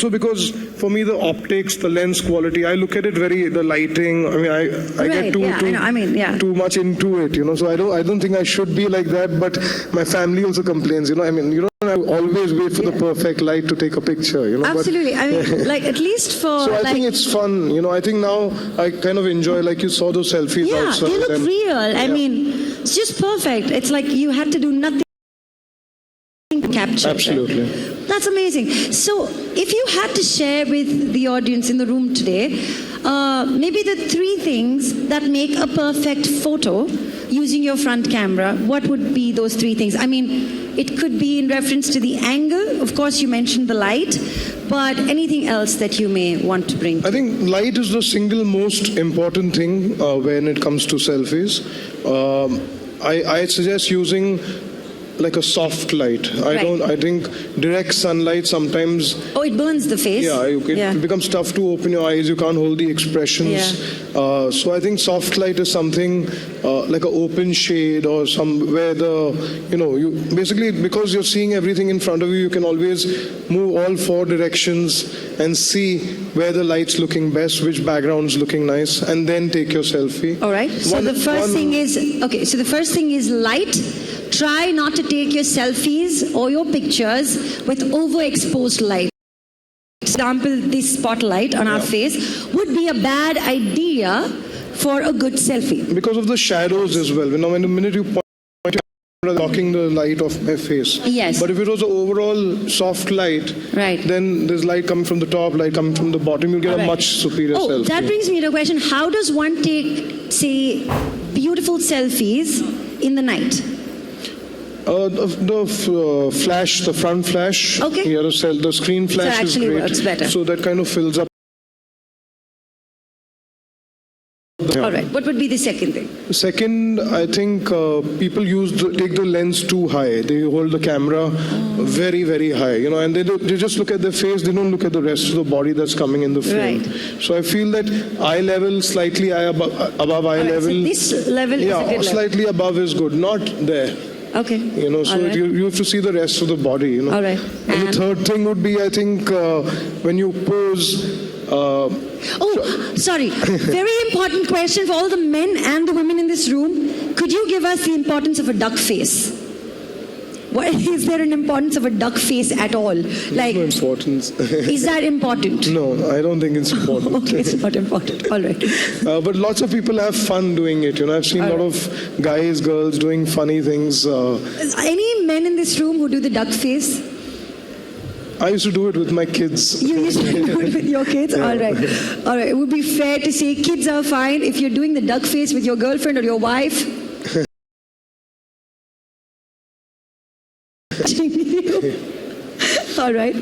So because for me the optics, the lens quality, I look at it the lighting. I mean, I get too much into it, So I don't think I should be like that. But my family also complains, I mean, you don't always wait for the perfect light to take a picture, Absolutely. But, I mean, like at least for. So I think it's fun, I think now I kind of enjoy, like you saw those selfies outside. Yeah, they look real. I mean, it's just perfect. It's like you had to do nothing to capture. Absolutely. That's amazing. So, if you had to share with the audience in the room today, maybe the 3 things that make a perfect photo using your front camera, what would be those 3 things? I mean, it could be in reference to the angle. Of course, you mentioned the light, but anything else that you may want to bring? I think light is the single most important thing when it comes to selfies. I suggest using like a soft light. I think direct sunlight sometimes. Oh, it burns the face. Yeah, it becomes tough to open your eyes. You can't hold the expressions. Yeah. So I think soft light is something like an open shade or somewhere you basically, because you're seeing everything in front of you, you can always move all 4 directions and see where the light's looking best, which background's looking nice, and then take your selfie. All right. So the first thing is light. Try not to take your selfies or your pictures with overexposed light. For example, this spotlight on our face would be a bad idea for a good selfie. Because of the shadows as well. When the minute you point your blocking the light of my face. Yes. But if it was an overall soft light, then there's light coming from the top, light coming from the bottom, you'll get a much superior selfie. That brings me to a question. How does one take, say, beautiful selfies in the night? The flash, the front flash. Okay. Yeah, the screen flash so actually is great. Works better. So that kind of fills up. All right. What would be the second thing? Second, I think people take the lens too high. They hold the camera very, very high, and they just look at their face. They don't look at the rest of the body that's coming in the frame. Right. So I feel that eye level, slightly above eye level. So this level is a good level. Slightly above is good, not there. Okay. So you have to see the rest of the body, All right. And the third thing would be, I think, when you pose. Sorry. Very important question for all the men and the women in this room. Could you give us the importance of a duck face? Is there an importance of a duck face at all? Like, no importance. Is that important? No, I don't think it's important. Okay, it's not important. All right. But lots of people have fun doing it. I've seen a lot of guys, girls doing funny things. Any men in this room who do the duck face? I used to do it with my kids. You used to do it with your kids? Yeah. All right. All right. It would be fair to say kids are fine. If you're doing the duck face with your girlfriend or your wife, all right.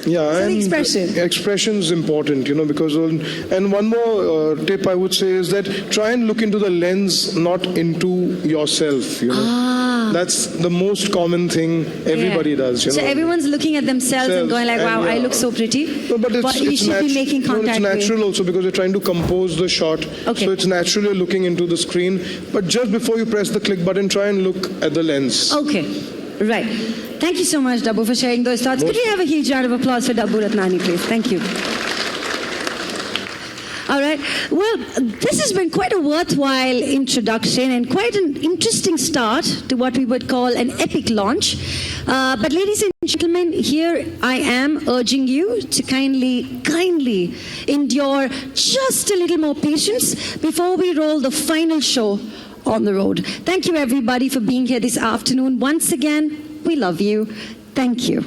Yeah, so and expression is important, because and one more tip I would say is that try and look into the lens, not into yourself. That's the most common thing everybody does. So everyone's looking at themselves and going like, "Wow, I look so pretty." No, but you should be making contact. No, it's natural also because you're trying to compose the shot. Okay. So it's naturally looking into the screen. But just before you press the click button, try and look at the lens. Okay, right. Thank you so much, Dabboo, for sharing those thoughts. Could we have a huge round of applause for Dabboo Ratnani, please? Thank you. All right. Well, this has been quite a worthwhile introduction and quite an interesting start to what we would call an epic launch. But ladies and gentlemen, here I am urging you to kindly endure just a little more patience before we roll the final show on the road. Thank you, everybody, for being here this afternoon. Once again, we love you. Thank you.